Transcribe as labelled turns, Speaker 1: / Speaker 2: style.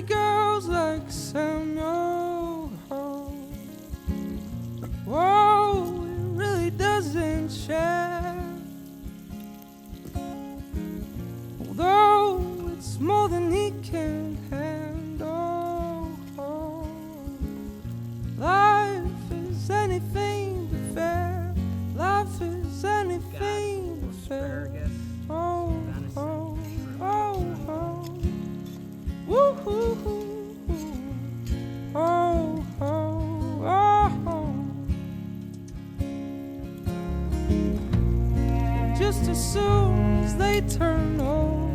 Speaker 1: pretty girls like Samuel. Whoa, it really doesn't share. Although it's more than he can handle. Life is anything but fair. Life is anything but fair. Oh, oh, oh, oh. Woo-hoo-hoo. Oh, oh, oh, oh. Just as soon as they turn old,